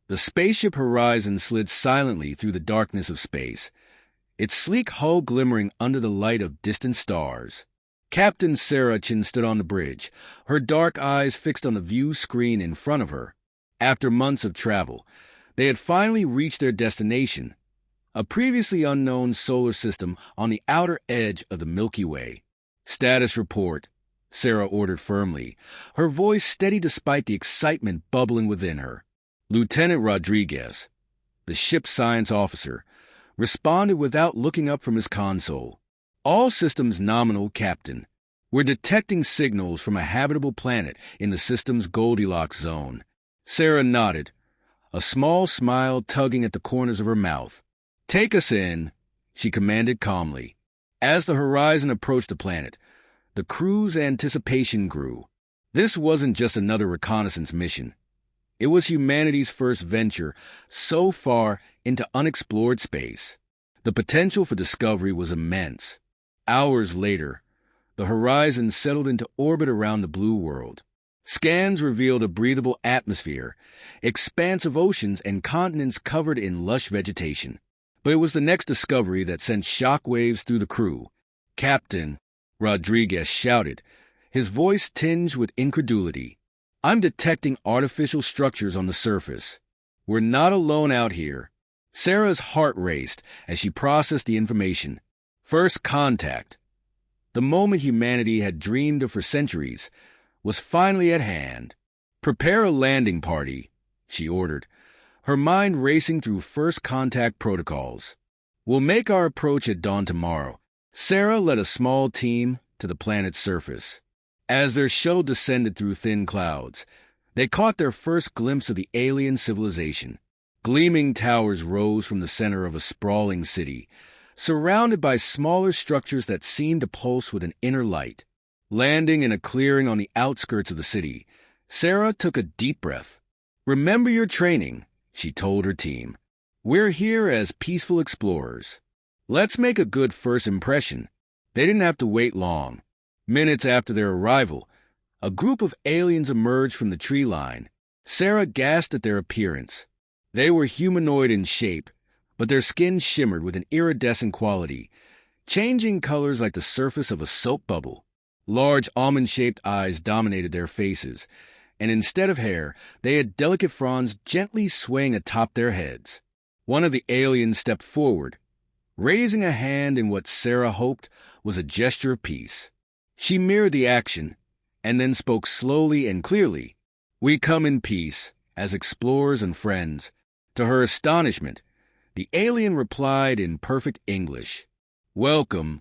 The spaceship Horizon slid silently through the darkness of space, its sleek hull glimmering under the light of distant stars. Captain Sarachin stood on the bridge, her dark eyes fixed on the view screen in front of her. After months of travel, they had finally reached their destination, a previously unknown solar system on the outer edge of the Milky Way. "Status report," Sarah ordered firmly, her voice steady despite the excitement bubbling within her. Lieutenant Rodriguez, the ship's science officer, responded without looking up from his console. "All systems nominal, Captain. We're detecting signals from a habitable planet in the system's Goldilocks zone." Sarah nodded, a small smile tugging at the corners of her mouth. "Take us in," she commanded calmly. As the Horizon approached the planet, the crew's anticipation grew. This wasn't just another reconnaissance mission. It was humanity's first venture so far into unexplored space. The potential for discovery was immense. Hours later, the Horizon settled into orbit around the blue world. Scans revealed a breathable atmosphere, expansive oceans, and continents covered in lush vegetation. But it was the next discovery that sent shockwaves through the crew. "Captain," Rodriguez shouted, his voice tinged with incredulity, "I'm detecting artificial structures on the surface. We're not alone out here." Sarah's heart raced as she processed the information. First contact. The moment humanity had dreamed of for centuries was finally at hand. "Prepare a landing party," she ordered, her mind racing through first contact protocols. "We'll make our approach at dawn tomorrow." Sarah led a small team to the planet's surface. As their shuttle descended through thin clouds, they caught their first glimpse of the alien civilization. Gleaming towers rose from the center of a sprawling city, surrounded by smaller structures that seemed to pulse with an inner light. Landing in a clearing on the outskirts of the city, Sarah took a deep breath. "Remember your training," she told her team. "We're here as peaceful explorers. Let's make a good first impression." They didn't have to wait long. Minutes after their arrival, a group of aliens emerged from the tree line. Sarah gasped at their appearance. They were humanoid in shape, but their skin shimmered with an iridescent quality, changing colors like the surface of a soap bubble. Large almond-shaped eyes dominated their faces, and instead of hair, they had delicate fronds gently swaying atop their heads. One of the aliens stepped forward, raising a hand in what Sarah hoped was a gesture of peace. She mirrored the action, and then spoke slowly and clearly. "We come in peace, as explorers and friends." To her astonishment, the alien replied in perfect English, "Welcome,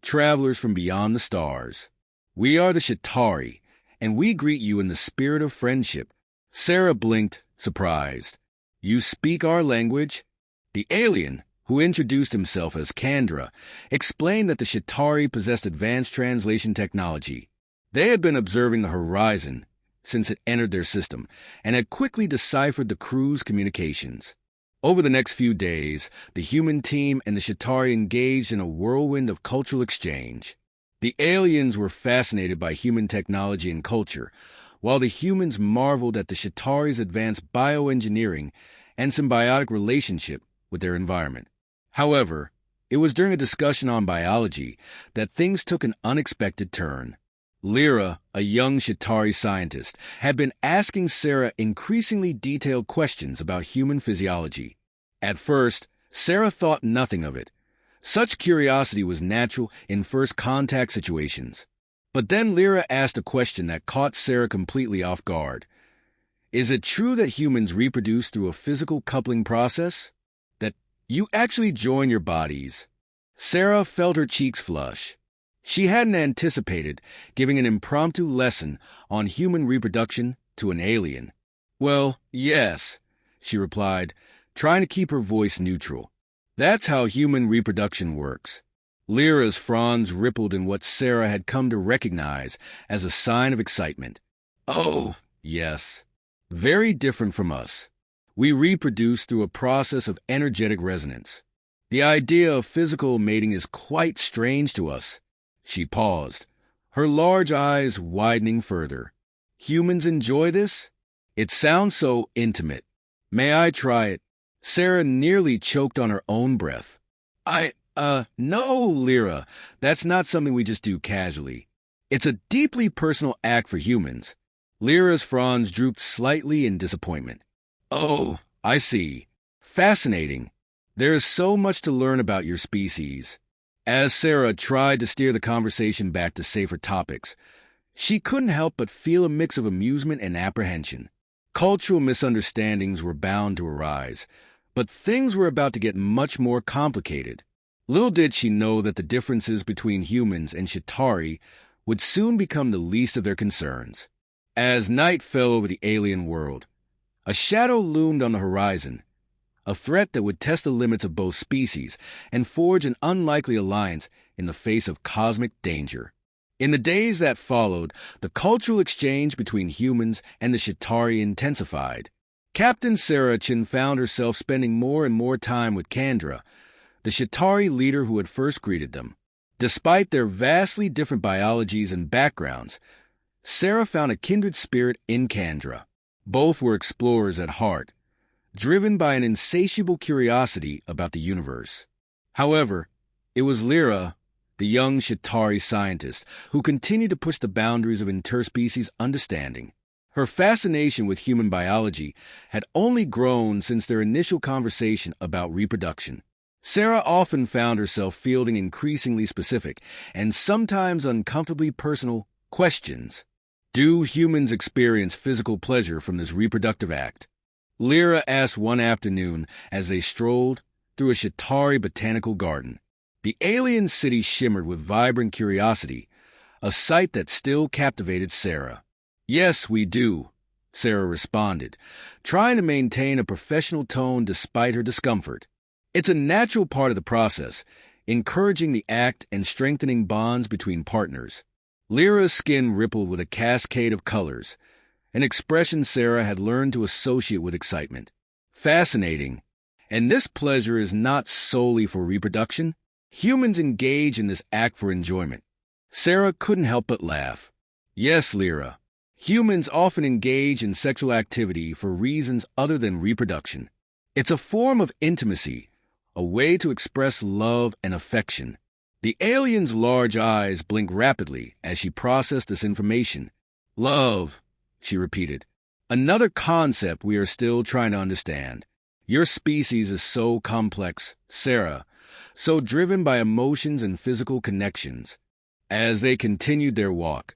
travelers from beyond the stars. We are the Chitauri, and we greet you in the spirit of friendship." Sarah blinked, surprised. "You speak our language?" The alien, who introduced himself as Kandra, explained that the Chitauri possessed advanced translation technology. They had been observing the Horizon since it entered their system, and had quickly deciphered the crew's communications. Over the next few days, the human team and the Chitauri engaged in a whirlwind of cultural exchange. The aliens were fascinated by human technology and culture, while the humans marveled at the Chitauri's advanced bioengineering and symbiotic relationship with their environment. However, it was during a discussion on biology that things took an unexpected turn. Lyra, a young Chitauri scientist, had been asking Sarah increasingly detailed questions about human physiology. At first, Sarah thought nothing of it. Such curiosity was natural in first contact situations. But then Lyra asked a question that caught Sarah completely off guard. "Is it true that humans reproduce through a physical coupling process? That you actually join your bodies?" Sarah felt her cheeks flush. She hadn't anticipated giving an impromptu lesson on human reproduction to an alien. "Well, yes," she replied, trying to keep her voice neutral. "That's how human reproduction works." Lyra's fronds rippled in what Sarah had come to recognize as a sign of excitement. "Oh, yes. Very different from us. We reproduce through a process of energetic resonance. The idea of physical mating is quite strange to us." She paused, her large eyes widening further. "Humans enjoy this? It sounds so intimate." May I try it? Sarah nearly choked on her own breath. No, Lyra. That's not something we just do casually. It's a deeply personal act for humans. Lyra's fronds drooped slightly in disappointment. Oh, I see. Fascinating. There is so much to learn about your species. As Sarah tried to steer the conversation back to safer topics, she couldn't help but feel a mix of amusement and apprehension. Cultural misunderstandings were bound to arise, but things were about to get much more complicated. Little did she know that the differences between humans and Chitauri would soon become the least of their concerns. As night fell over the alien world, a shadow loomed on the horizon, a threat that would test the limits of both species and forge an unlikely alliance in the face of cosmic danger. In the days that followed, the cultural exchange between humans and the Chitauri intensified. Captain Sarachin found herself spending more and more time with Kandra, the Chitauri leader who had first greeted them. Despite their vastly different biologies and backgrounds, Sarah found a kindred spirit in Kandra. Both were explorers at heart, driven by an insatiable curiosity about the universe. However, it was Lyra, the young Chitauri scientist, who continued to push the boundaries of interspecies understanding. Her fascination with human biology had only grown since their initial conversation about reproduction. Sarah often found herself fielding increasingly specific and sometimes uncomfortably personal questions. Do humans experience physical pleasure from this reproductive act? Lyra asked one afternoon as they strolled through a Chitauri botanical garden. The alien city shimmered with vibrant curiosity, a sight that still captivated Sarah. Yes, we do, Sarah responded, trying to maintain a professional tone despite her discomfort. It's a natural part of the process, encouraging the act and strengthening bonds between partners. Lyra's skin rippled with a cascade of colors, an expression Sarah had learned to associate with excitement. Fascinating. And this pleasure is not solely for reproduction. Humans engage in this act for enjoyment. Sarah couldn't help but laugh. Yes, Lyra. Humans often engage in sexual activity for reasons other than reproduction. It's a form of intimacy, a way to express love and affection. The alien's large eyes blinked rapidly as she processed this information. Love, she repeated. Another concept we are still trying to understand. Your species is so complex, Sarah, so driven by emotions and physical connections. As they continued their walk,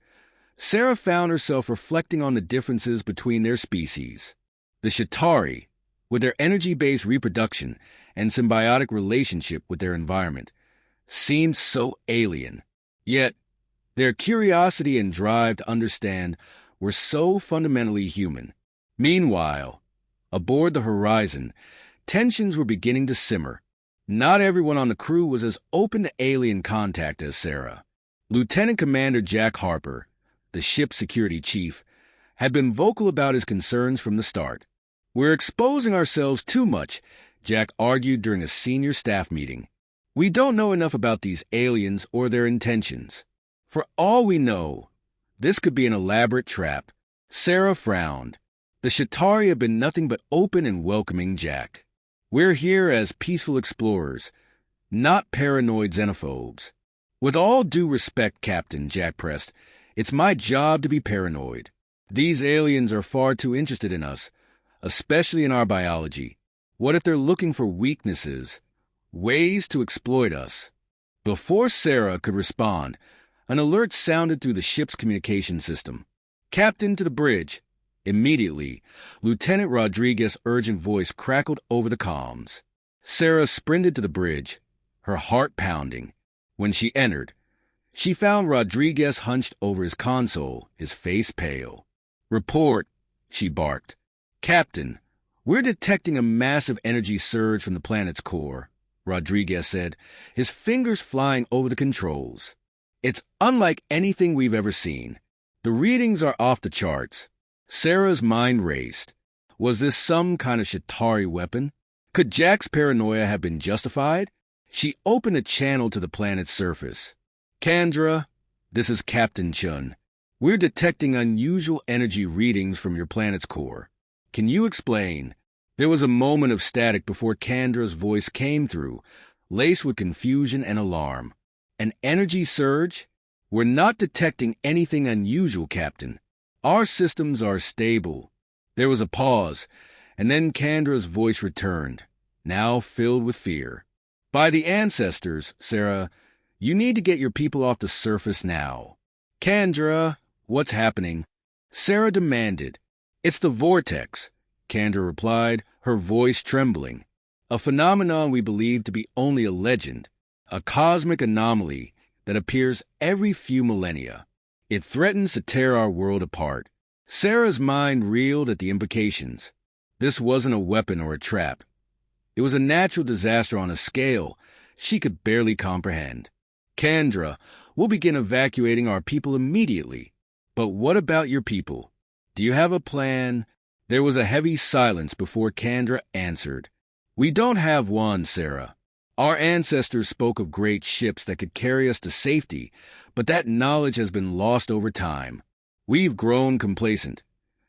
Sarah found herself reflecting on the differences between their species. The Chitauri, with their energy-based reproduction and symbiotic relationship with their environment, seemed so alien. Yet, their curiosity and drive to understand were so fundamentally human. Meanwhile, aboard the Horizon, tensions were beginning to simmer. Not everyone on the crew was as open to alien contact as Sarah. Lieutenant Commander Jack Harper, the ship's security chief, had been vocal about his concerns from the start. We're exposing ourselves too much, Jack argued during a senior staff meeting. We don't know enough about these aliens or their intentions. For all we know, this could be an elaborate trap. Sarah frowned. The Chitauri had been nothing but open and welcoming Jack. We're here as peaceful explorers, not paranoid xenophobes. With all due respect, Captain, Jack pressed, it's my job to be paranoid. These aliens are far too interested in us, especially in our biology. What if they're looking for weaknesses, ways to exploit us? Before Sarah could respond, an alert sounded through the ship's communication system. Captain, to the bridge. Immediately, Lieutenant Rodriguez's urgent voice crackled over the comms. Sarah sprinted to the bridge, her heart pounding. When she entered, she found Rodriguez hunched over his console, his face pale. Report, she barked. Captain, we're detecting a massive energy surge from the planet's core, Rodriguez said, his fingers flying over the controls. It's unlike anything we've ever seen. The readings are off the charts. Sarah's mind raced. Was this some kind of Chitauri weapon? Could Jack's paranoia have been justified? She opened a channel to the planet's surface. Kandra, this is Captain Chun. We're detecting unusual energy readings from your planet's core. Can you explain? There was a moment of static before Kandra's voice came through, laced with confusion and alarm. An energy surge? We're not detecting anything unusual, Captain. Our systems are stable. There was a pause, and then Kandra's voice returned, now filled with fear. By the ancestors, Sarah, you need to get your people off the surface now. Kandra, what's happening? Sarah demanded. It's the vortex, Kandra replied, her voice trembling. A phenomenon we believe to be only a legend, a cosmic anomaly that appears every few millennia. It threatens to tear our world apart. Sarah's mind reeled at the implications. This wasn't a weapon or a trap. It was a natural disaster on a scale she could barely comprehend. Kandra, we'll begin evacuating our people immediately. But what about your people? Do you have a plan? There was a heavy silence before Kandra answered. We don't have one, Sarah. Our ancestors spoke of great ships that could carry us to safety, but that knowledge has been lost over time. We've grown complacent,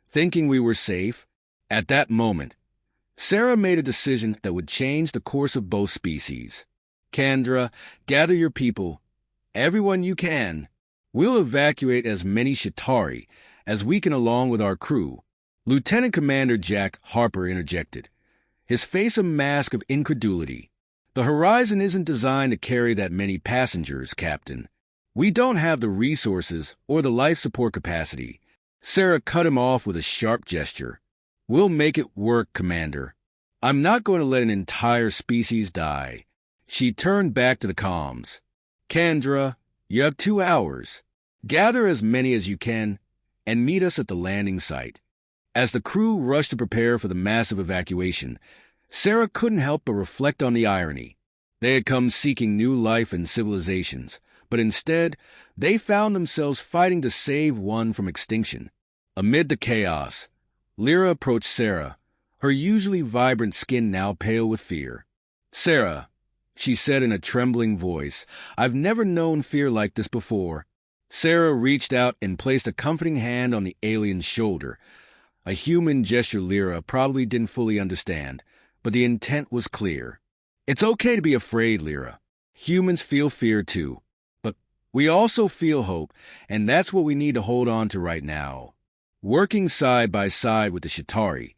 thinking we were safe. At that moment, Sarah made a decision that would change the course of both species. Kandra, gather your people, everyone you can. We'll evacuate as many Shatari as we can along with our crew. Lieutenant Commander Jack Harper interjected, his face a mask of incredulity. The Horizon isn't designed to carry that many passengers, Captain. We don't have the resources or the life support capacity. Sarah cut him off with a sharp gesture. We'll make it work, Commander. I'm not going to let an entire species die. She turned back to the comms. Kandra, you have 2 hours. Gather as many as you can and meet us at the landing site. As the crew rushed to prepare for the massive evacuation, Sarah couldn't help but reflect on the irony. They had come seeking new life and civilizations, but instead, they found themselves fighting to save one from extinction. Amid the chaos, Lyra approached Sarah, her usually vibrant skin now pale with fear. Sarah, she said in a trembling voice, I've never known fear like this before. Sarah reached out and placed a comforting hand on the alien's shoulder, a human gesture Lyra probably didn't fully understand, but the intent was clear. It's okay to be afraid, Lyra. Humans feel fear too. But we also feel hope, and that's what we need to hold on to right now. Working side by side with the Shatari,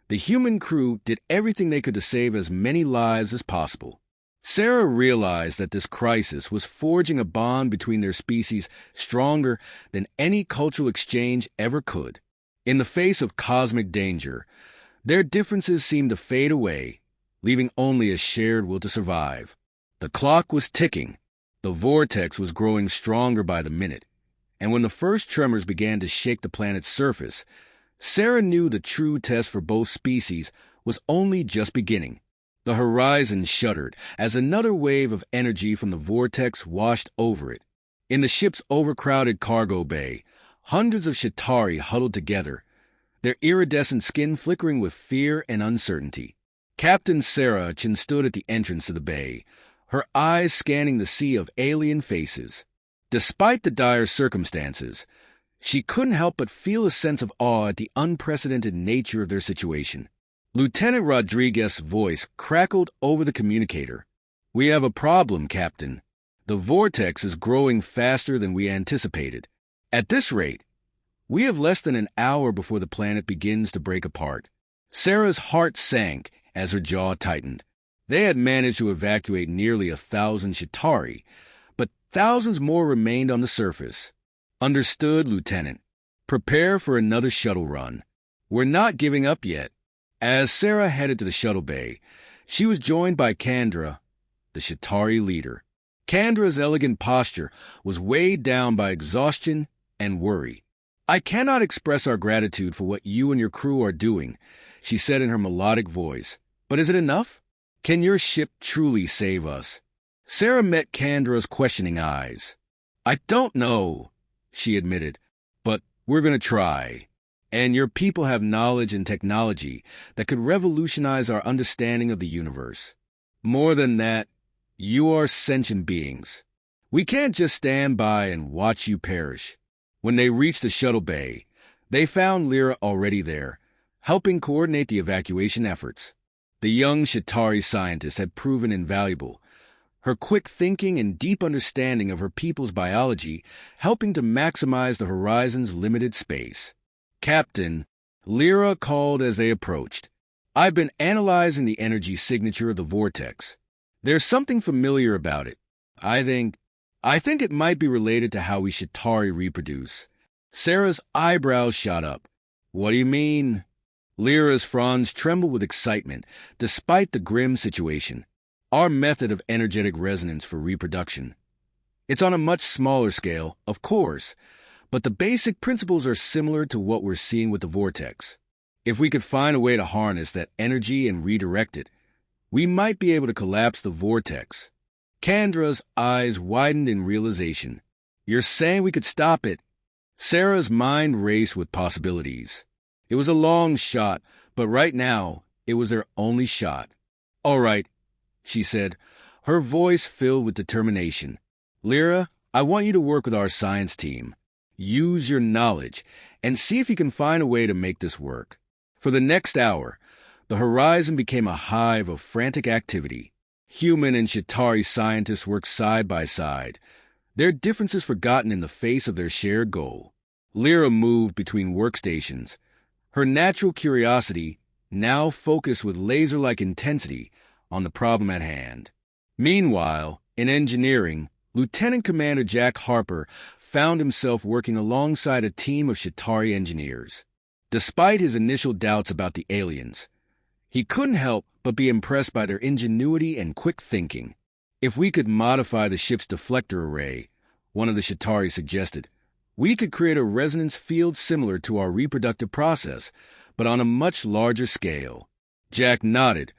the human crew did everything they could to save as many lives as possible. Sarah realized that this crisis was forging a bond between their species stronger than any cultural exchange ever could. In the face of cosmic danger, their differences seemed to fade away, leaving only a shared will to survive. The clock was ticking. The vortex was growing stronger by the minute, and when the first tremors began to shake the planet's surface, Sarah knew the true test for both species was only just beginning. The horizon shuddered as another wave of energy from the vortex washed over it. In the ship's overcrowded cargo bay, hundreds of Shatari huddled together, their iridescent skin flickering with fear and uncertainty. Captain Sarachin stood at the entrance to the bay, her eyes scanning the sea of alien faces. Despite the dire circumstances, she couldn't help but feel a sense of awe at the unprecedented nature of their situation. Lieutenant Rodriguez's voice crackled over the communicator. We have a problem, Captain. The vortex is growing faster than we anticipated. At this rate, we have less than an hour before the planet begins to break apart. Sarah's heart sank as her jaw tightened. They had managed to evacuate nearly 1,000 Shatari, but thousands more remained on the surface. Understood, Lieutenant. Prepare for another shuttle run. We're not giving up yet. As Sarah headed to the shuttle bay, she was joined by Kandra, the Shatari leader. Kandra's elegant posture was weighed down by exhaustion and worry. I cannot express our gratitude for what you and your crew are doing, she said in her melodic voice. But is it enough? Can your ship truly save us? Sarah met Kandra's questioning eyes. I don't know, she admitted, but we're going to try. And your people have knowledge and technology that could revolutionize our understanding of the universe. More than that, you are sentient beings. We can't just stand by and watch you perish. When they reached the shuttle bay, they found Lyra already there, helping coordinate the evacuation efforts. The young Shatari scientist had proven invaluable, her quick thinking and deep understanding of her people's biology helping to maximize the Horizon's limited space. "Captain," Lyra called as they approached, "I've been analyzing the energy signature of the vortex. There's something familiar about it. I think it might be related to how we Shatari reproduce." Sarah's eyebrows shot up. "What do you mean?" Lyra's fronds trembled with excitement, despite the grim situation. "Our method of energetic resonance for reproduction. It's on a much smaller scale, of course, but the basic principles are similar to what we're seeing with the vortex. If we could find a way to harness that energy and redirect it, we might be able to collapse the vortex." Kandra's eyes widened in realization. "You're saying we could stop it?" Sarah's mind raced with possibilities. It was a long shot, but right now, it was their only shot. "All right," she said, her voice filled with determination. "Lyra, I want you to work with our science team. Use your knowledge, and see if you can find a way to make this work." For the next hour, the Horizon became a hive of frantic activity. Human and Shatari scientists worked side by side, their differences forgotten in the face of their shared goal. Lyra moved between workstations, her natural curiosity now focused with laser-like intensity on the problem at hand. Meanwhile, in engineering, Lieutenant Commander Jack Harper found himself working alongside a team of Shatari engineers. Despite his initial doubts about the aliens, he couldn't help but be impressed by their ingenuity and quick thinking. "If we could modify the ship's deflector array," one of the Shatari suggested, "we could create a resonance field similar to our reproductive process, but on a much larger scale." Jack nodded,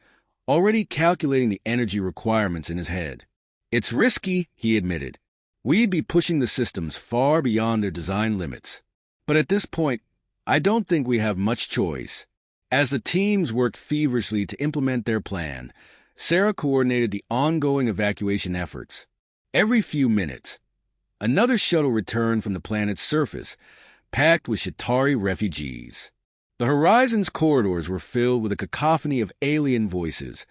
already calculating the energy requirements in his head. "It's risky," he admitted. "We'd be pushing the systems far beyond their design limits. But at this point, I don't think we have much choice." As the teams worked feverishly to implement their plan, Sarah coordinated the ongoing evacuation efforts. Every few minutes, another shuttle returned from the planet's surface, packed with Shatari refugees. The Horizon's corridors were filled with a cacophony of alien voices,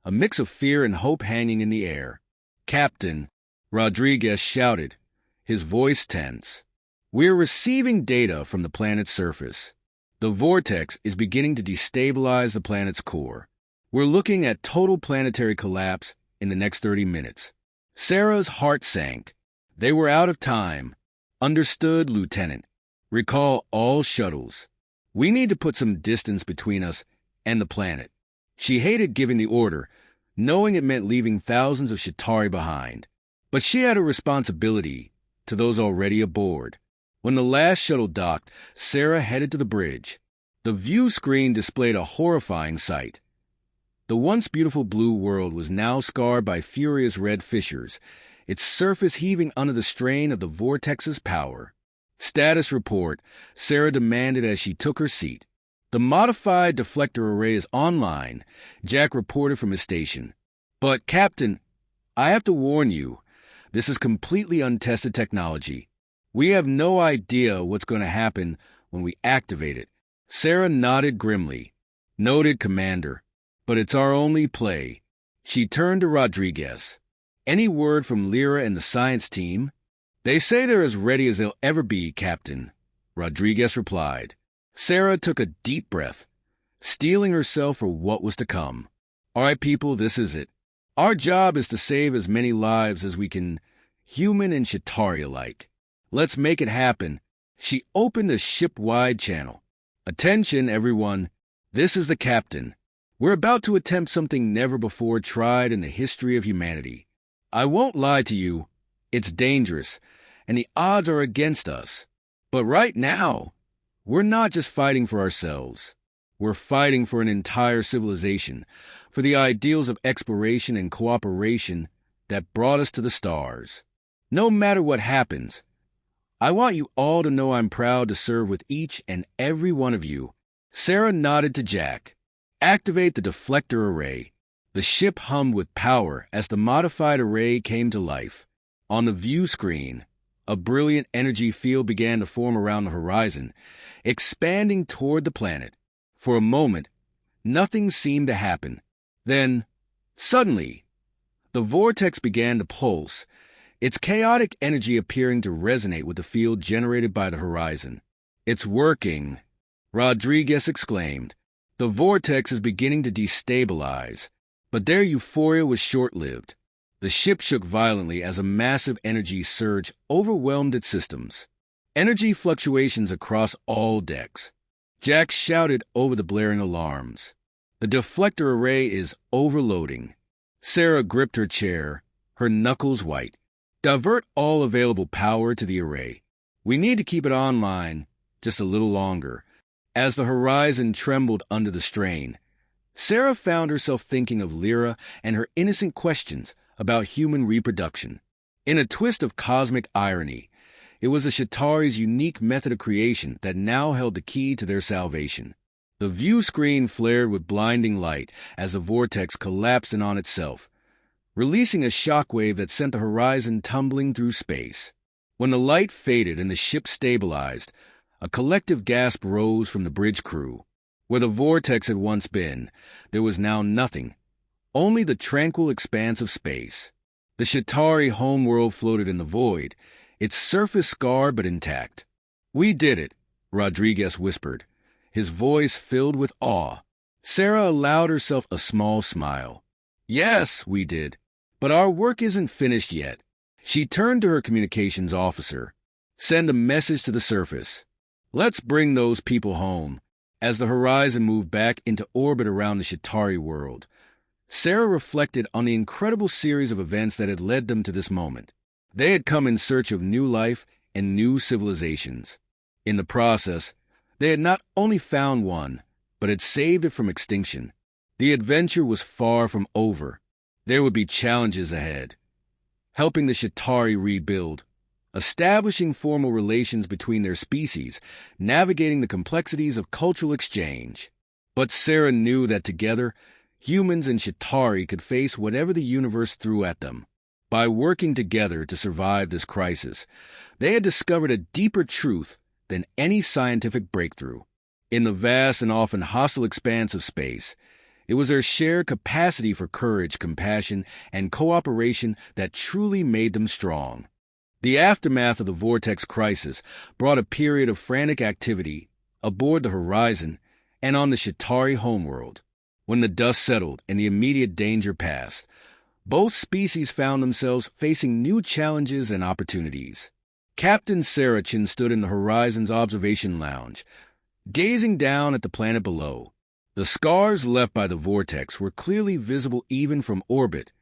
a mix of fear and hope hanging in the air. "Captain," Rodriguez shouted, his voice tense, "we're receiving data from the planet's surface. The vortex is beginning to destabilize the planet's core. We're looking at total planetary collapse in the next 30 minutes. Sarah's heart sank. They were out of time. "Understood, Lieutenant. Recall all shuttles. We need to put some distance between us and the planet." She hated giving the order, knowing it meant leaving thousands of Shatari behind. But she had a responsibility to those already aboard. When the last shuttle docked, Sarah headed to the bridge. The view screen displayed a horrifying sight. The once beautiful blue world was now scarred by furious red fissures, its surface heaving under the strain of the vortex's power. "Status report," Sarah demanded as she took her seat. "The modified deflector array is online," Jack reported from his station. "But, Captain, I have to warn you, this is completely untested technology. We have no idea what's going to happen when we activate it." Sarah nodded grimly. "Noted, Commander, but it's our only play." She turned to Rodriguez. "Any word from Lyra and the science team?" "They say they're as ready as they'll ever be, Captain," Rodriguez replied. Sarah took a deep breath, steeling herself for what was to come. "All right, people, this is it. Our job is to save as many lives as we can, human and Shatari alike. Let's make it happen." She opened a ship-wide channel. "Attention, everyone. This is the captain. We're about to attempt something never before tried in the history of humanity. I won't lie to you. It's dangerous, and the odds are against us. But right now, we're not just fighting for ourselves. We're fighting for an entire civilization, for the ideals of exploration and cooperation that brought us to the stars. No matter what happens, I want you all to know I'm proud to serve with each and every one of you." Sarah nodded to Jack. "Activate the deflector array." The ship hummed with power as the modified array came to life. On the view screen, a brilliant energy field began to form around the horizon, expanding toward the planet. For a moment, nothing seemed to happen. Then, suddenly, the vortex began to pulse, its chaotic energy appearing to resonate with the field generated by the horizon. "It's working," Rodriguez exclaimed. "The vortex is beginning to destabilize." But their euphoria was short-lived. The ship shook violently as a massive energy surge overwhelmed its systems. Energy fluctuations across all decks. Jack shouted over the blaring alarms. "The deflector array is overloading." Sarah gripped her chair, her knuckles white. "Divert all available power to the array. We need to keep it online just a little longer." As the horizon trembled under the strain, Sarah found herself thinking of Lyra and her innocent questions about human reproduction. In a twist of cosmic irony, it was the Shatari's unique method of creation that now held the key to their salvation. The view screen flared with blinding light as the vortex collapsed in on itself, releasing a shockwave that sent the horizon tumbling through space. When the light faded and the ship stabilized, a collective gasp rose from the bridge crew. Where the vortex had once been, there was now nothing, only the tranquil expanse of space. The Shatari homeworld floated in the void, its surface scarred but intact. "We did it," Rodriguez whispered, his voice filled with awe. Sarah allowed herself a small smile. "Yes, we did. But our work isn't finished yet." She turned to her communications officer. "Send a message to the surface. Let's bring those people home." As the horizon moved back into orbit around the Shatari world, Sarah reflected on the incredible series of events that had led them to this moment. They had come in search of new life and new civilizations. In the process, they had not only found one, but had saved it from extinction. The adventure was far from over. There would be challenges ahead. Helping the Shatari rebuild, establishing formal relations between their species, navigating the complexities of cultural exchange. But Sarah knew that together, humans and Shatari could face whatever the universe threw at them. By working together to survive this crisis, they had discovered a deeper truth than any scientific breakthrough. In the vast and often hostile expanse of space, it was their shared capacity for courage, compassion, and cooperation that truly made them strong. The aftermath of the vortex crisis brought a period of frantic activity aboard the horizon and on the Shatari homeworld. When the dust settled and the immediate danger passed, both species found themselves facing new challenges and opportunities. Captain Sarachin stood in the horizon's observation lounge, gazing down at the planet below. The scars left by the vortex were clearly visible even from orbit,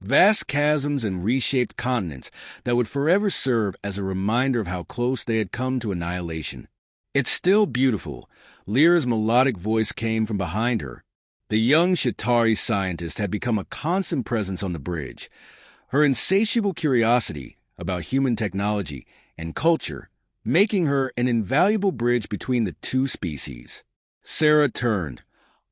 vast chasms and reshaped continents that would forever serve as a reminder of how close they had come to annihilation. "It's still beautiful," Lyra's melodic voice came from behind her. The young Shatari scientist had become a constant presence on the bridge, her insatiable curiosity about human technology and culture making her an invaluable bridge between the two species. Sarah turned,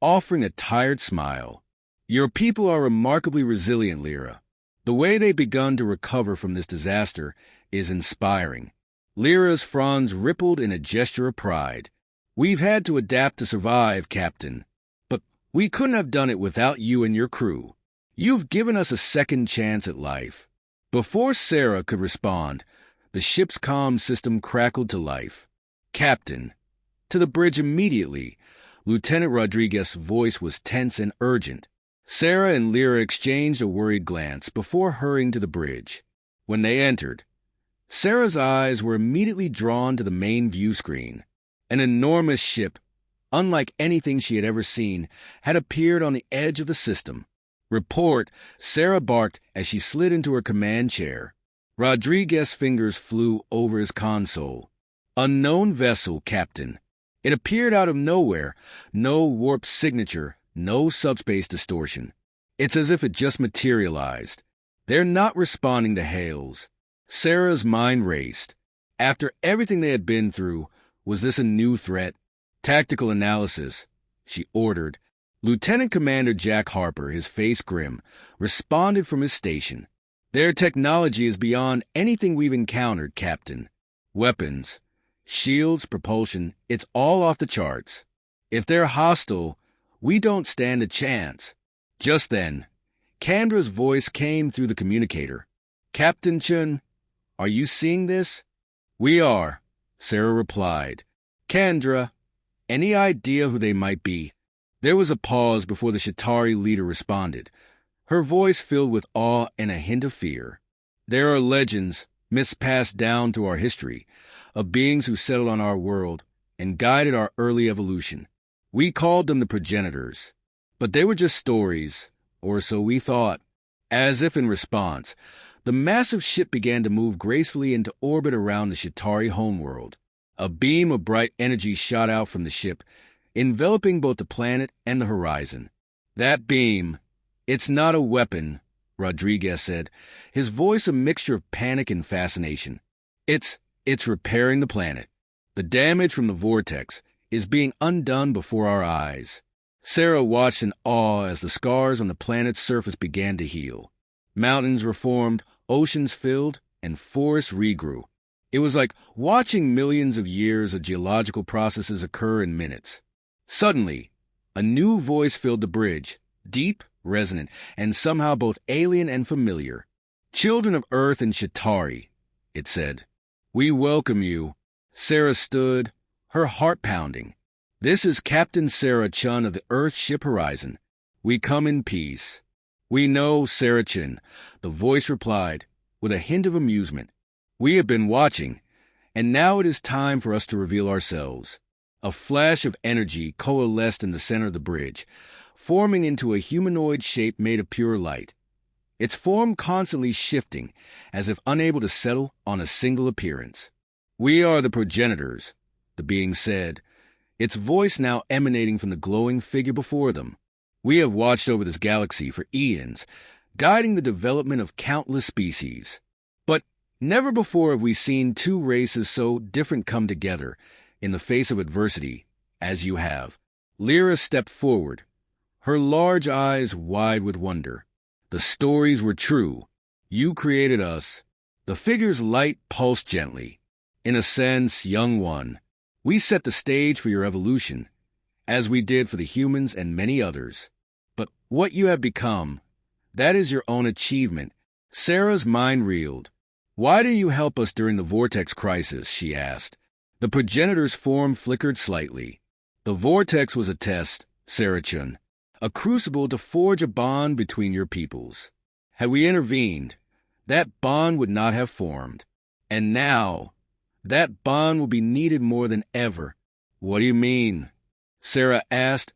offering a tired smile. "Your people are remarkably resilient, Lyra. The way they've begun to recover from this disaster is inspiring." Lyra's fronds rippled in a gesture of pride. "We've had to adapt to survive, Captain. But we couldn't have done it without you and your crew. You've given us a second chance at life." Before Sarah could respond, the ship's comm system crackled to life. "Captain, to the bridge immediately." Lieutenant Rodriguez's voice was tense and urgent. Sarah and Lyra exchanged a worried glance before hurrying to the bridge. When they entered, Sarah's eyes were immediately drawn to the main view screen. An enormous ship, unlike anything she had ever seen, had appeared on the edge of the system. "Report," Sarah barked as she slid into her command chair. Rodriguez's fingers flew over his console. "Unknown vessel, Captain." It appeared out of nowhere, no warp signature, no subspace distortion. It's as if it just materialized. They're not responding to hails. Sarah's mind raced. After everything they had been through, was this a new threat? "Tactical analysis," she ordered. Lieutenant Commander Jack Harper, his face grim, responded from his station. "Their technology is beyond anything we've encountered, Captain. Weapons, shields, propulsion, it's all off the charts. If they're hostile, we don't stand a chance. Just then, Kandra's voice came through the communicator. Captain Chun, are you seeing this? We are, Sarah replied. Kandra, any idea who they might be? There was a pause before the Shatari leader responded, her voice filled with awe and a hint of fear. There are legends, myths passed down through our history, of beings who settled on our world and guided our early evolution. We called them the progenitors, but they were just stories, or so we thought. As if in response, the massive ship began to move gracefully into orbit around the Shatari homeworld. A beam of bright energy shot out from the ship, enveloping both the planet and the horizon. That beam, it's not a weapon, Rodriguez said, his voice a mixture of panic and fascination. It's repairing the planet. The damage from the vortex is being undone before our eyes. Sarah watched in awe as the scars on the planet's surface began to heal. Mountains reformed, oceans filled, and forests regrew. It was like watching millions of years of geological processes occur in minutes. Suddenly, a new voice filled the bridge, deep, resonant, and somehow both alien and familiar. Children of Earth and Shatari, it said. We welcome you. Sarah stood, her heart pounding. This is Captain Sarah Chun of the Earthship Horizon. We come in peace. We know, Sarah Chun, the voice replied, with a hint of amusement. We have been watching, and now it is time for us to reveal ourselves. A flash of energy coalesced in the center of the bridge, forming into a humanoid shape made of pure light. Its form constantly shifting, as if unable to settle on a single appearance. We are the progenitors, the being said, its voice now emanating from the glowing figure before them. We have watched over this galaxy for eons, guiding the development of countless species. But never before have we seen two races so different come together in the face of adversity, as you have. Lyra stepped forward, her large eyes wide with wonder. The stories were true. You created us. The figure's light pulsed gently. In a sense, young one, we set the stage for your evolution, as we did for the humans and many others. But what you have become, that is your own achievement. Sarah's mind reeled. Why do you help us during the vortex crisis? She asked. The progenitor's form flickered slightly. The vortex was a test, Sarah Chun, a crucible to forge a bond between your peoples. Had we intervened, that bond would not have formed. And now, that bond will be needed more than ever. What do you mean? Sarah asked,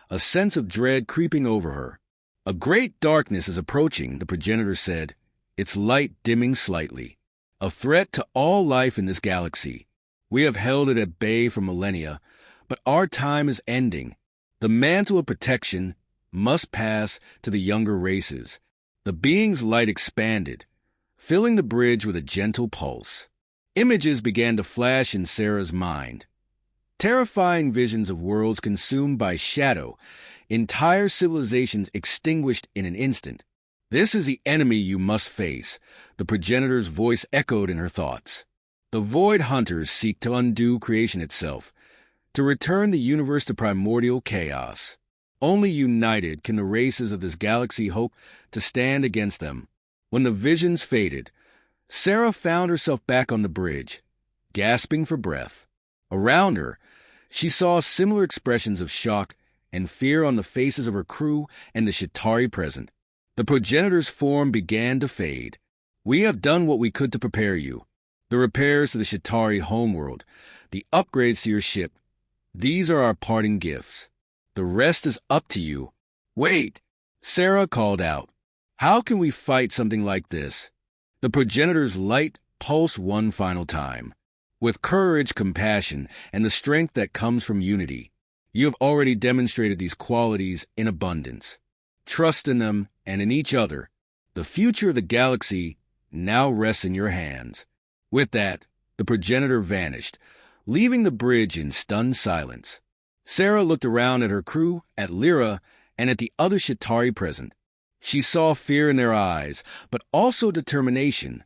a sense of dread creeping over her. A great darkness is approaching, the progenitor said, its light dimming slightly. A threat to all life in this galaxy. We have held it at bay for millennia, but our time is ending. The mantle of protection must pass to the younger races. The being's light expanded, filling the bridge with a gentle pulse. Images began to flash in Sarah's mind. Terrifying visions of worlds consumed by shadow, entire civilizations extinguished in an instant. This is the enemy you must face, the progenitor's voice echoed in her thoughts. The Void Hunters seek to undo creation itself, to return the universe to primordial chaos. Only united can the races of this galaxy hope to stand against them. When the visions faded, Sarah found herself back on the bridge, gasping for breath. Around her, she saw similar expressions of shock and fear on the faces of her crew and the Shatari present. The progenitor's form began to fade. We have done what we could to prepare you. The repairs to the Shatari homeworld, the upgrades to your ship, these are our parting gifts. The rest is up to you. Wait, Sarah called out. How can we fight something like this? The progenitor's light pulsed one final time. With courage, compassion, and the strength that comes from unity, you have already demonstrated these qualities in abundance. Trust in them and in each other. The future of the galaxy now rests in your hands. With that, the progenitor vanished, leaving the bridge in stunned silence. Sarah looked around at her crew, at Lyra, and at the other Shatari present. She saw fear in their eyes, but also determination,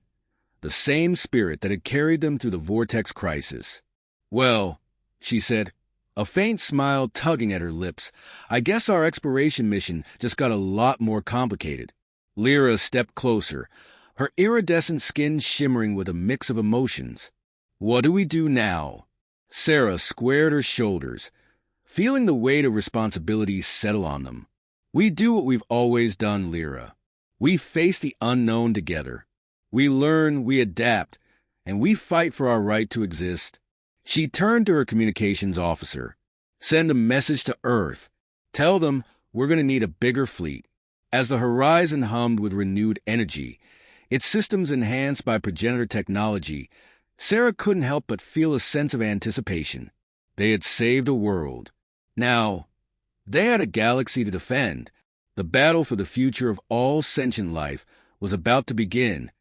the same spirit that had carried them through the vortex crisis. Well, she said, a faint smile tugging at her lips. I guess our exploration mission just got a lot more complicated. Lyra stepped closer, her iridescent skin shimmering with a mix of emotions. What do we do now? Sarah squared her shoulders, feeling the weight of responsibility settle on them. We do what we've always done, Lyra. We face the unknown together. We learn, we adapt, and we fight for our right to exist. She turned to her communications officer. Send a message to Earth. Tell them we're going to need a bigger fleet. As the horizon hummed with renewed energy, its systems enhanced by progenitor technology, Sarah couldn't help but feel a sense of anticipation. They had saved a world. Now, they had a galaxy to defend. The battle for the future of all sentient life was about to begin,